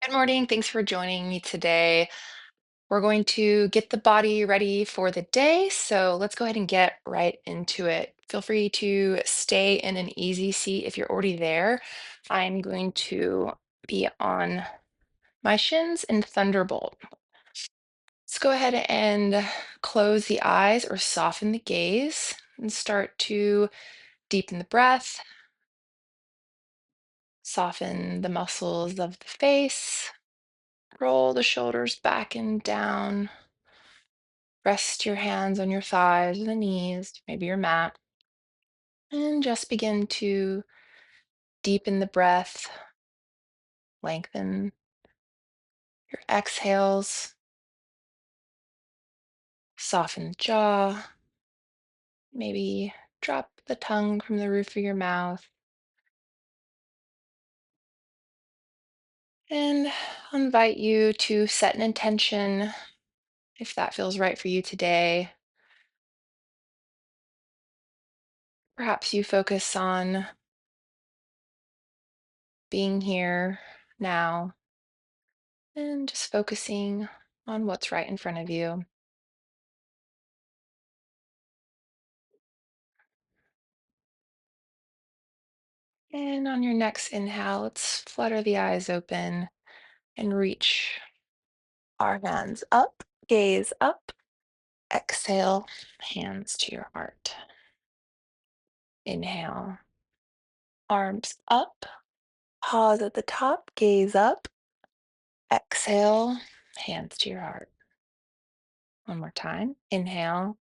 Good morning. Thanks for joining me today. We're going to get the body ready for the day. So let's go ahead and get right into it. Feel free to stay in an easy seat if you're already there. I'm going to be on my shins in Thunderbolt. Let's go ahead and close the eyes or soften the gaze and start to deepen the breath, soften the muscles of the face, roll the shoulders back and down. Rest your hands on your thighs or the knees, maybe your mat, and just begin to deepen the breath, lengthen your exhales, soften the jaw, maybe drop the tongue from the roof of your mouth, and I'll invite you to set an intention if that feels right for you today. Perhaps you focus on being here now and just focusing on what's right in front of you. And on your next inhale, let's flutter the eyes open and reach our hands up, gaze up, exhale, hands to your heart. Inhale, arms up, pause at the top, gaze up, exhale, hands to your heart. One more time. Inhale,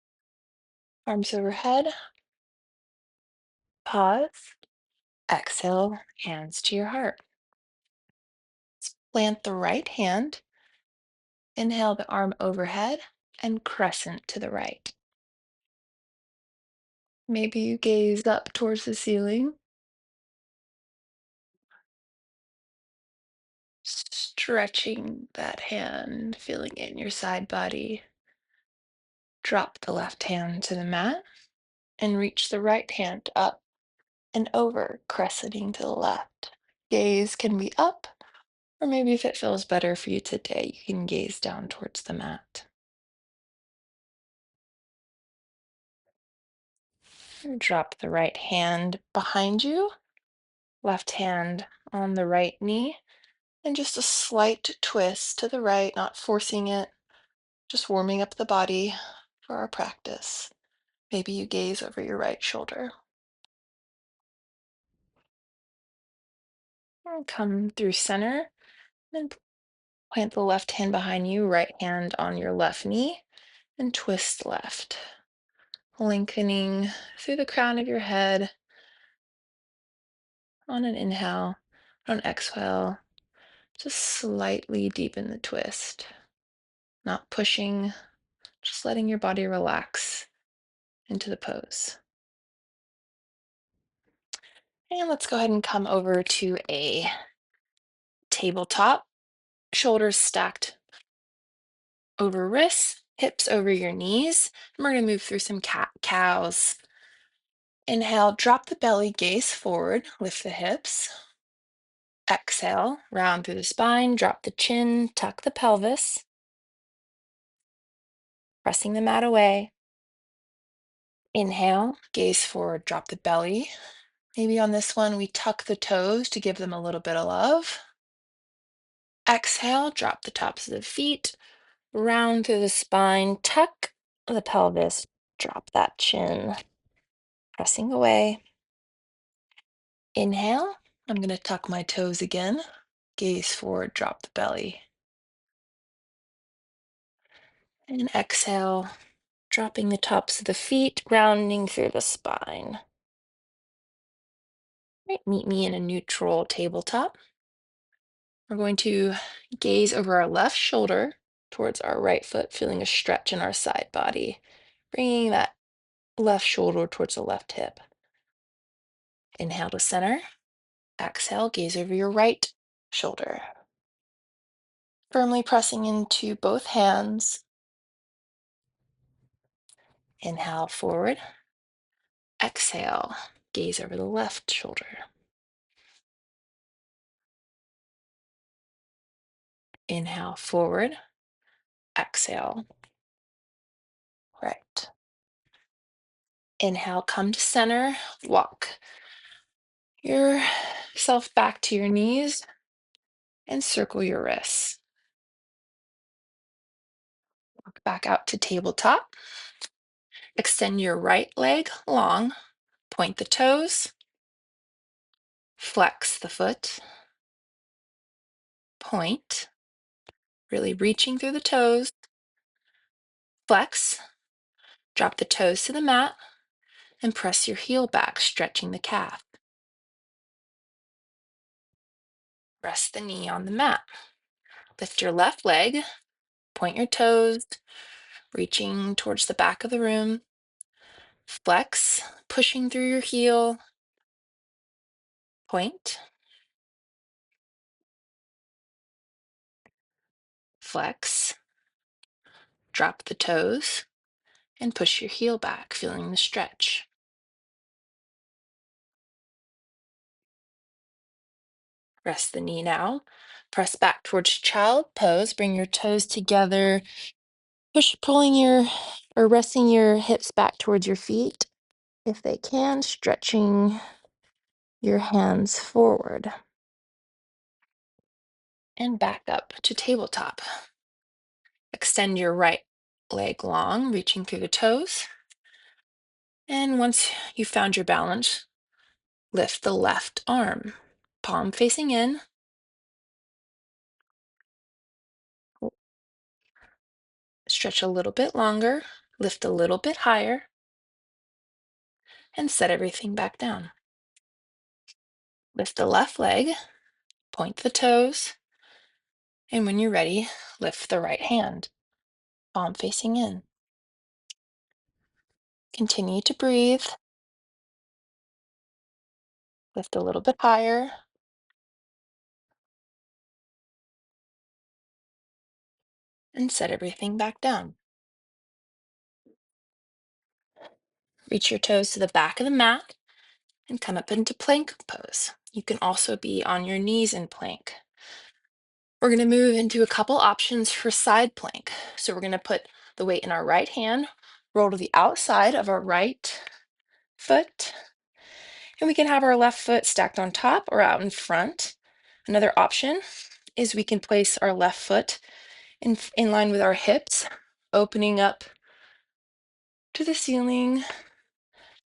arms overhead, pause, exhale, hands to your heart. Plant the right hand, inhale the arm overhead, and crescent to the right. Maybe you gaze up towards the ceiling, stretching that hand, feeling it in your side body. Drop the left hand to the mat and reach the right hand up and over, crescenting to the left. Gaze can be up, or maybe if it feels better for you today, you can gaze down towards the mat. And drop the right hand behind you, left hand on the right knee, and just a slight twist to the right, not forcing it, just warming up the body for our practice. Maybe you gaze over your right shoulder. And come through center, and plant the left hand behind you, right hand on your left knee, and twist left, lengthening through the crown of your head on an inhale. On exhale, just slightly deepen the twist, not pushing, just letting your body relax into the pose. And let's go ahead and come over to a tabletop, shoulders stacked over wrists, hips over your knees. And we're going to move through some cat cows. Inhale, drop the belly, gaze forward, lift the hips. Exhale, round through the spine, drop the chin, tuck the pelvis, pressing the mat away. Inhale, gaze forward, drop the belly. Maybe on this one, we tuck the toes to give them a little bit of love. Exhale, drop the tops of the feet, round through the spine, tuck the pelvis, drop that chin, pressing away. Inhale, I'm going to tuck my toes again, gaze forward, drop the belly. And exhale, dropping the tops of the feet, rounding through the spine. Right, meet me in a neutral tabletop. We're going to gaze over our left shoulder towards our right foot, feeling a stretch in our side body, bringing that left shoulder towards the left hip. Inhale to center. Exhale, gaze over your right shoulder. Firmly pressing into both hands. Inhale forward. Exhale, gaze over the left shoulder. Inhale forward, exhale, right. Inhale, come to center, walk yourself back to your knees and circle your wrists. Walk back out to tabletop. Extend your right leg long, point the toes, flex the foot, point, really reaching through the toes, flex, drop the toes to the mat, and press your heel back, stretching the calf. Rest the knee on the mat. Lift your left leg, point your toes, reaching towards the back of the room. Flex, pushing through your heel, point, flex, drop the toes, and push your heel back, feeling the stretch. Rest the knee now. Press back towards child pose. Bring your toes together. Pulling or resting your hips back towards your feet if they can, stretching your hands forward and back up to tabletop. Extend your right leg long, reaching through the toes. And once you found your balance, lift the left arm, palm facing in. Stretch a little bit longer, lift a little bit higher, and set everything back down. Lift the left leg, point the toes, and when you're ready, lift the right hand, palm facing in. Continue to breathe. Lift a little bit higher, and set everything back down. Reach your toes to the back of the mat and come up into plank pose. You can also be on your knees in plank. We're going to move into a couple options for side plank. So we're going to put the weight in our right hand, roll to the outside of our right foot, and we can have our left foot stacked on top or out in front. Another option is we can place our left foot in line with our hips, opening up to the ceiling.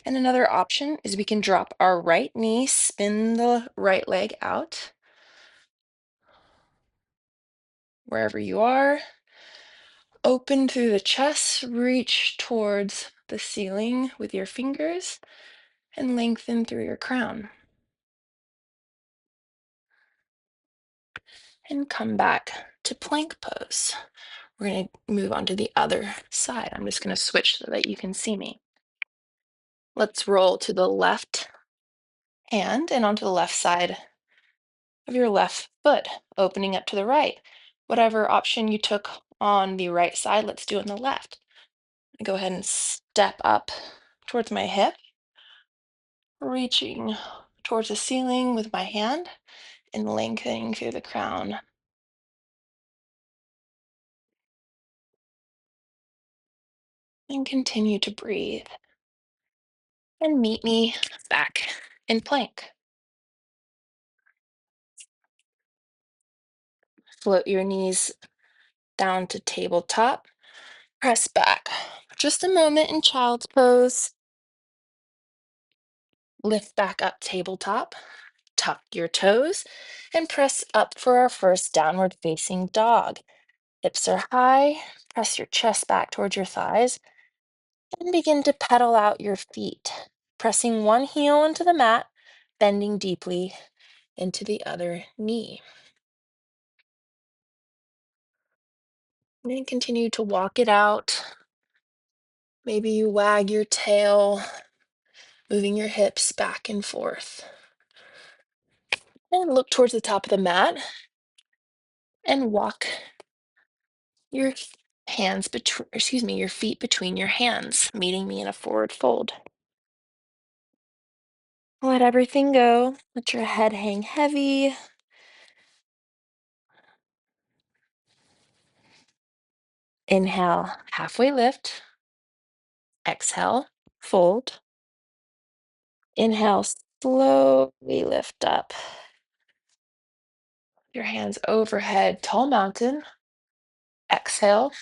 And another option is we can drop our right knee, spin the right leg out wherever you are. Open through the chest, reach towards the ceiling with your fingers, and lengthen through your crown. And come back to plank pose. We're going to move on to the other side. I'm just going to switch so that you can see me. Let's roll to the left hand and onto the left side of your left foot, opening up to the right. Whatever option you took on the right side, let's do on the left. Go ahead and step up towards my hip, reaching towards the ceiling with my hand and lengthening through the crown. And continue to breathe. And meet me back in plank. Float your knees down to tabletop. Press back for just a moment in child's pose. Lift back up tabletop. Tuck your toes and press up for our first downward facing dog. Hips are high. Press your chest back towards your thighs and begin to pedal out your feet, pressing one heel into the mat, bending deeply into the other knee. And then continue to walk it out. Maybe you wag your tail, moving your hips back and forth. And look towards the top of the mat and walk your your feet between your hands, meeting me in a forward fold. Let everything go. Let your head hang heavy. Inhale, halfway lift. Exhale, fold. Inhale, slowly lift up. Your hands overhead, tall mountain. Exhale,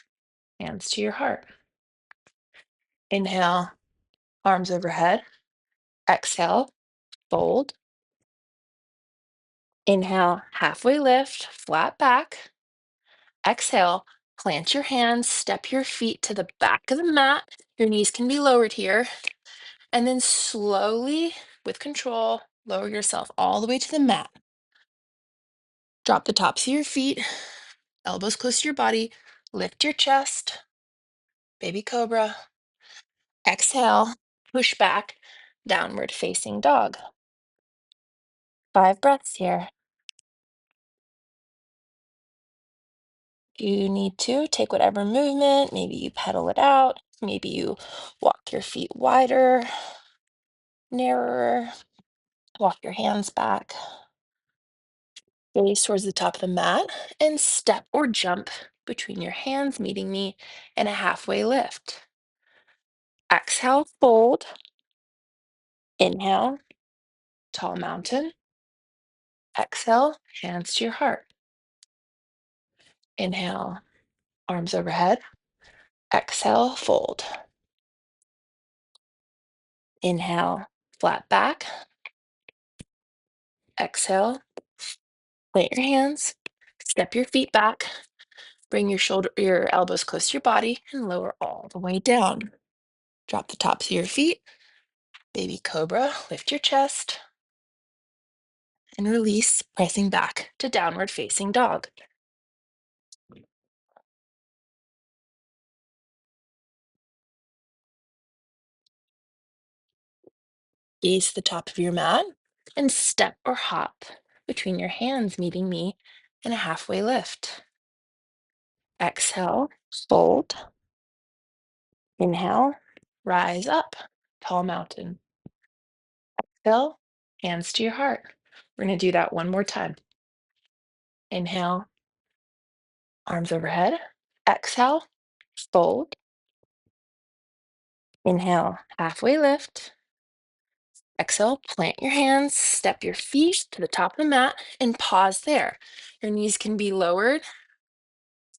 hands to your heart. Inhale, arms overhead. Exhale, fold. Inhale, halfway lift, flat back. Exhale, plant your hands, step your feet to the back of the mat. Your knees can be lowered here. And then slowly, with control, lower yourself all the way to the mat. Drop the tops of your feet, elbows close to your body. Lift your chest, baby cobra. Exhale, push back, downward facing dog. 5 breaths here. If you need to, take whatever movement. Maybe you pedal it out. Maybe you walk your feet wider, narrower. Walk your hands back. Gaze towards the top of the mat and step or jump between your hands, meeting me in a halfway lift. Exhale, fold. Inhale, tall mountain. Exhale, hands to your heart. Inhale, arms overhead. Exhale, fold. Inhale, flat back. Exhale, plant your hands. Step your feet back. Bring your elbows close to your body and lower all the way down. Drop the tops of your feet. Baby cobra, lift your chest and release, pressing back to downward facing dog. Gaze to the top of your mat and step or hop between your hands, meeting me in a halfway lift. Exhale, fold. Inhale, rise up, tall mountain. Exhale, hands to your heart. We're going to do that one more time. Inhale, arms overhead. Exhale, fold. Inhale, halfway lift. Exhale, plant your hands, step your feet to the top of the mat, and pause there. Your knees can be lowered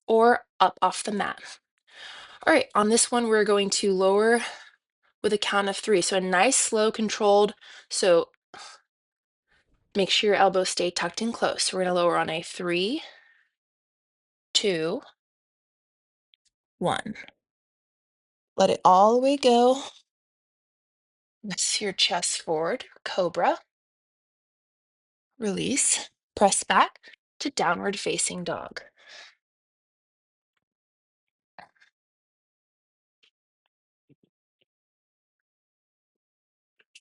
or up off the mat. All right, on this one, we're going to lower with a count of 3. So a nice, slow, controlled. So make sure your elbows stay tucked in close. So we're going to lower on a 3, 2, 1. Let it all the way go. Press your chest forward, cobra. Release, press back to downward facing dog.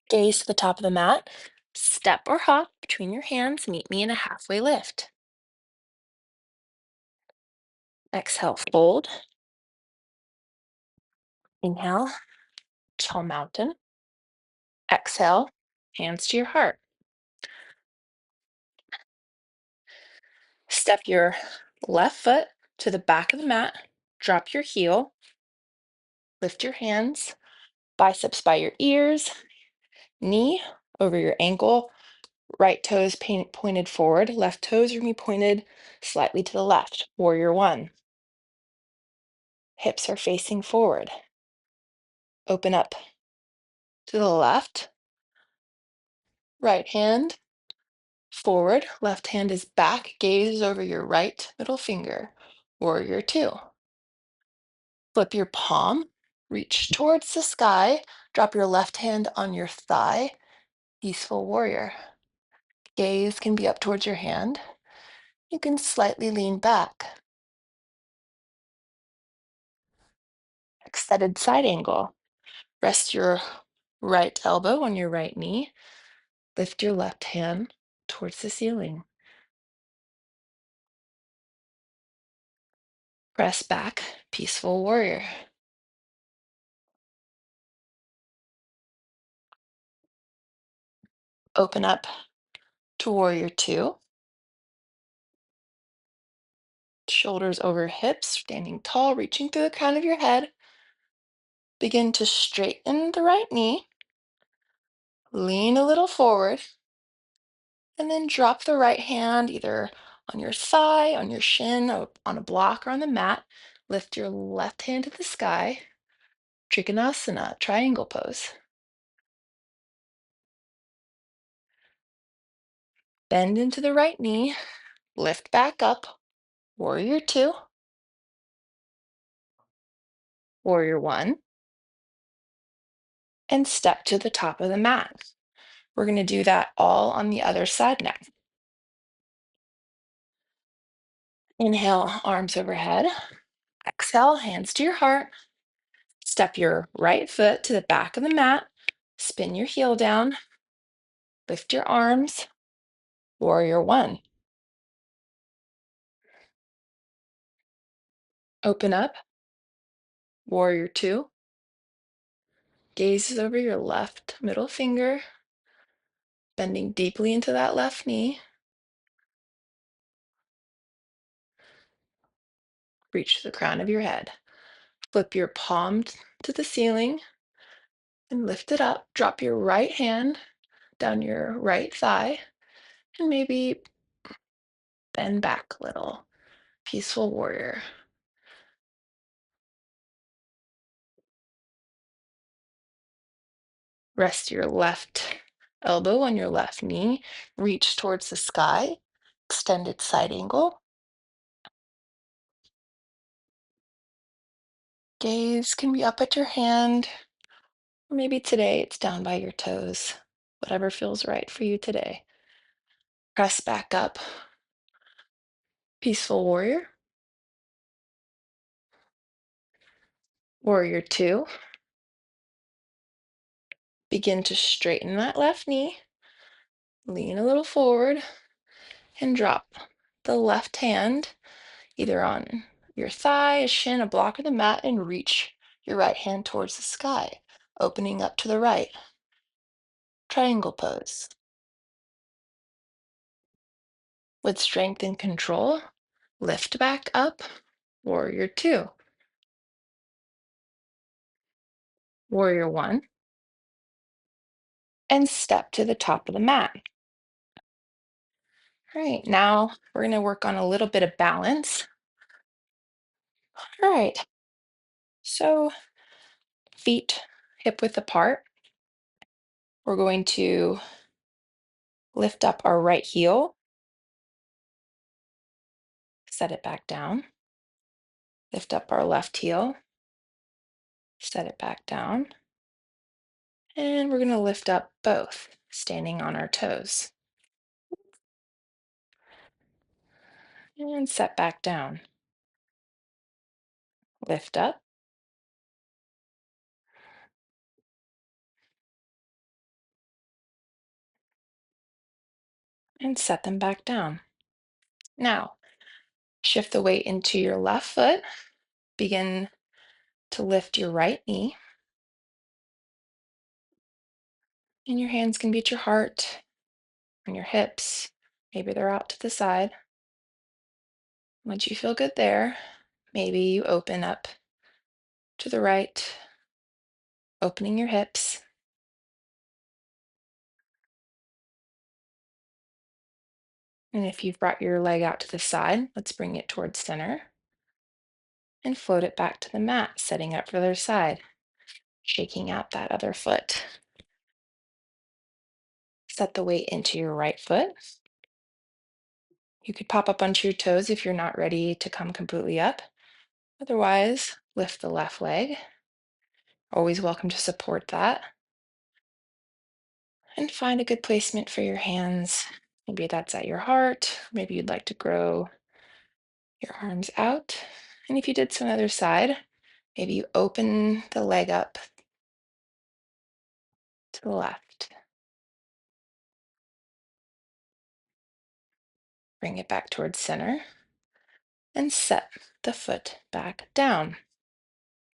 Gaze to the top of the mat. Step or hop between your hands. Meet me in a halfway lift. Exhale, fold. Inhale, tall mountain. Exhale, hands to your heart. Step your left foot to the back of the mat. Drop your heel. Lift your hands, biceps by your ears, knee over your ankle, right toes pointed forward, left toes are going to be pointed slightly to the left. Warrior 1. Hips are facing forward. Open up to the left. Right hand forward. Left hand is back. Gaze over your right middle finger. Warrior 2. Flip your palm. Reach towards the sky. Drop your left hand on your thigh. Peaceful warrior. Gaze can be up towards your hand. You can slightly lean back. Extended side angle. Rest your right elbow on your right knee. Lift your left hand towards the ceiling. Press back, peaceful warrior. Open up to warrior 2. Shoulders over hips, standing tall, reaching through the crown of your head. Begin to straighten the right knee, lean a little forward, and then drop the right hand either on your thigh, on your shin, or on a block, or on the mat. Lift your left hand to the sky, Trikonasana, triangle pose. Bend into the right knee, lift back up, warrior two, warrior one, and step to the top of the mat. We're going to do that all on the other side now. Inhale, arms overhead. Exhale, hands to your heart. Step your right foot to the back of the mat. Spin your heel down. Lift your arms. Warrior one. Open up. Warrior two. Gaze over your left middle finger, bending deeply into that left knee. Reach the crown of your head. Flip your palm to the ceiling and lift it up. Drop your right hand down your right thigh and maybe bend back a little. Peaceful warrior. Rest your left elbow on your left knee. Reach towards the sky. Extended side angle. Gaze can be up at your hand, or maybe today it's down by your toes. Whatever feels right for you today. Press back up. Peaceful warrior. Warrior two. Begin to straighten that left knee. Lean a little forward and drop the left hand either on your thigh, a shin, a block, or the mat, and reach your right hand towards the sky, opening up to the right. Triangle pose. With strength and control, lift back up. Warrior two. Warrior one. And step to the top of the mat. All right, now we're going to work on a little bit of balance. All right, so feet hip width apart. We're going to lift up our right heel, set it back down. Lift up our left heel, set it back down. And we're going to lift up both, standing on our toes. And set back down. Lift up. And set them back down. Now, shift the weight into your left foot. Begin to lift your right knee. And your hands can be at your heart, on your hips. Maybe they're out to the side. Once you feel good there, maybe you open up to the right, opening your hips. And if you've brought your leg out to the side, let's bring it towards center and float it back to the mat, setting up for the other side, shaking out that other foot. Set the weight into your right foot. You could pop up onto your toes if you're not ready to come completely up. Otherwise, lift the left leg. Always welcome to support that. And find a good placement for your hands. Maybe that's at your heart. Maybe you'd like to grow your arms out. And if you did so on the other side, maybe you open the leg up to the left. Bring it back towards center and set the foot back down.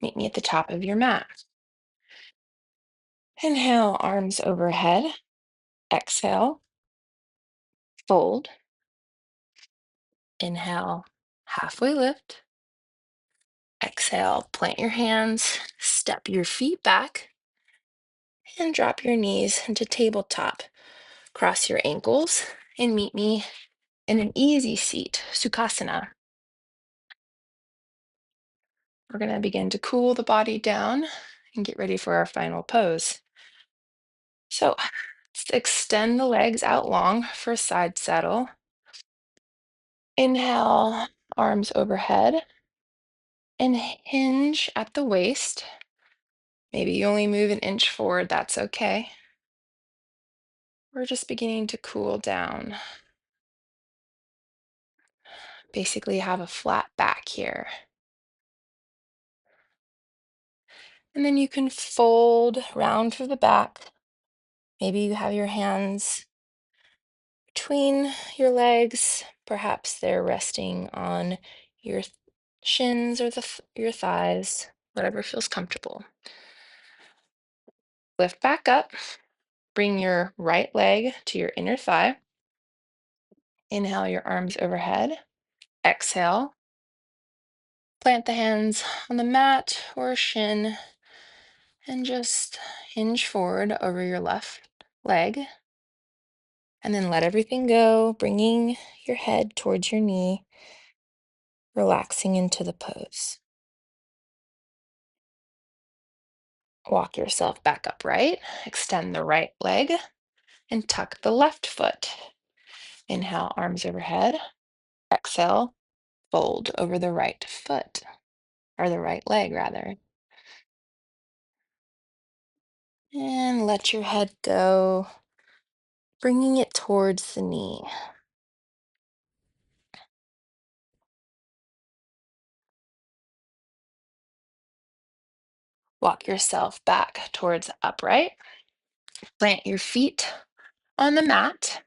Meet me at the top of your mat. Inhale, arms overhead. Exhale, fold. Inhale, halfway lift. Exhale, plant your hands, step your feet back, and drop your knees into tabletop. Cross your ankles and meet me in an easy seat, Sukhasana. We're going to begin to cool the body down and get ready for our final pose. So let's extend the legs out long for a side saddle. Inhale, arms overhead, and hinge at the waist. Maybe you only move an inch forward, that's okay. We're just beginning to cool down. Basically, have a flat back here. And then you can fold round through the back. Maybe you have your hands between your legs. Perhaps they're resting on your shins or your thighs, whatever feels comfortable. Lift back up. Bring your right leg to your inner thigh. Inhale your arms overhead. Exhale. Plant the hands on the mat or a shin and just hinge forward over your left leg. And then let everything go, bringing your head towards your knee, relaxing into the pose. Walk yourself back upright. Extend the right leg and tuck the left foot. Inhale, arms overhead. Exhale, fold over the right foot, or the right leg rather. And let your head go, bringing it towards the knee. Walk yourself back towards upright. Plant your feet on the mat.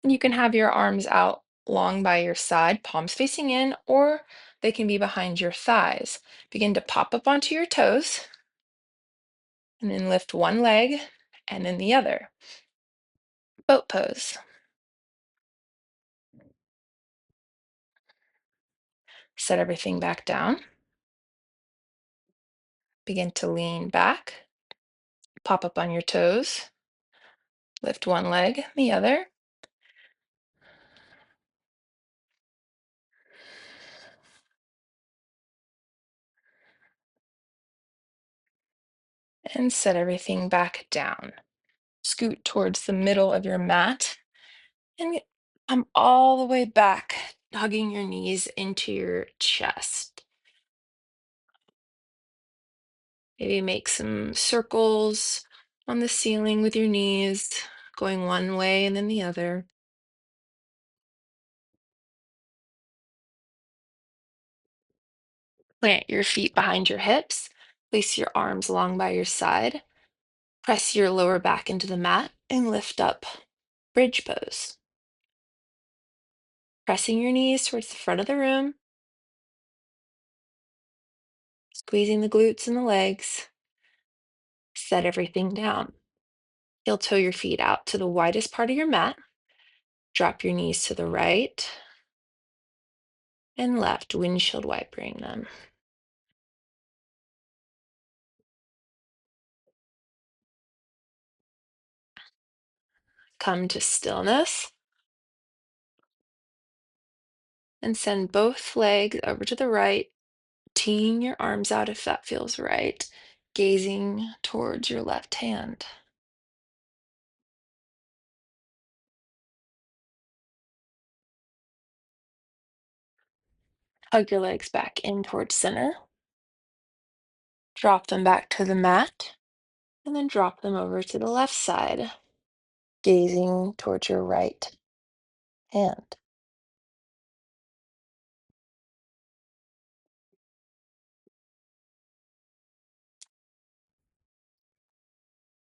And you can have your arms out long by your side, palms facing in, or they can be behind your thighs. Begin to pop up onto your toes, and then lift one leg and then the other. Boat pose. Set everything back down. Begin to lean back, pop up on your toes, lift one leg, the other. And set everything back down. Scoot towards the middle of your mat and come all the way back, hugging your knees into your chest. Maybe make some circles on the ceiling with your knees, going one way and then the other. Plant your feet behind your hips. Place your arms along by your side. Press your lower back into the mat and lift up. Bridge pose. Pressing your knees towards the front of the room. Squeezing the glutes and the legs. Set everything down. Heel toe your feet out to the widest part of your mat. Drop your knees to the right and left, windshield wipering them. Come to stillness and send both legs over to the right, teeing your arms out if that feels right, gazing towards your left hand. Hug your legs back in towards center. Drop them back to the mat, and then drop them over to the left side, gazing towards your right hand.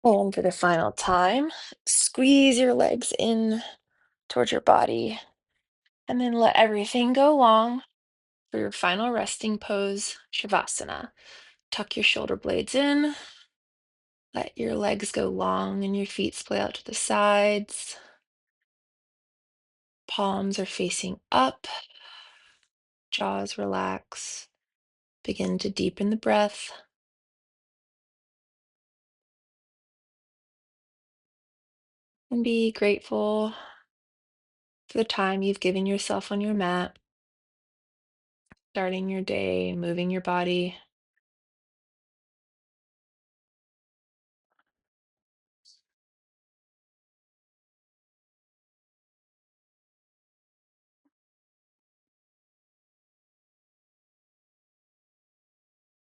And for the final time, squeeze your legs in towards your body, and then let everything go long for your final resting pose, Shavasana. Tuck your shoulder blades in, let your legs go long and your feet splay out to the sides. Palms are facing up. Jaws relax. Begin to deepen the breath and be grateful for the time you've given yourself on your mat, starting your day, moving your body,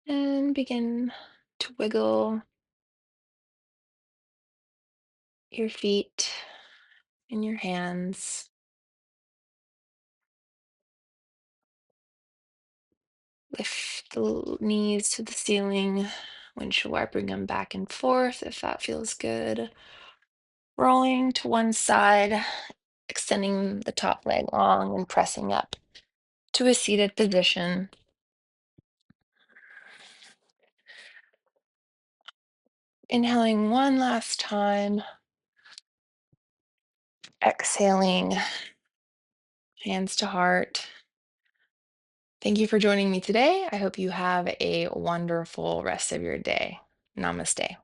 and begin to wiggle your feet and your hands. Lift the knees to the ceiling, windshield wipering them back and forth if that feels good. Rolling to one side, extending the top leg long and pressing up to a seated position. Inhaling one last time, exhaling, hands to heart. Thank you for joining me today. I hope you have a wonderful rest of your day. Namaste.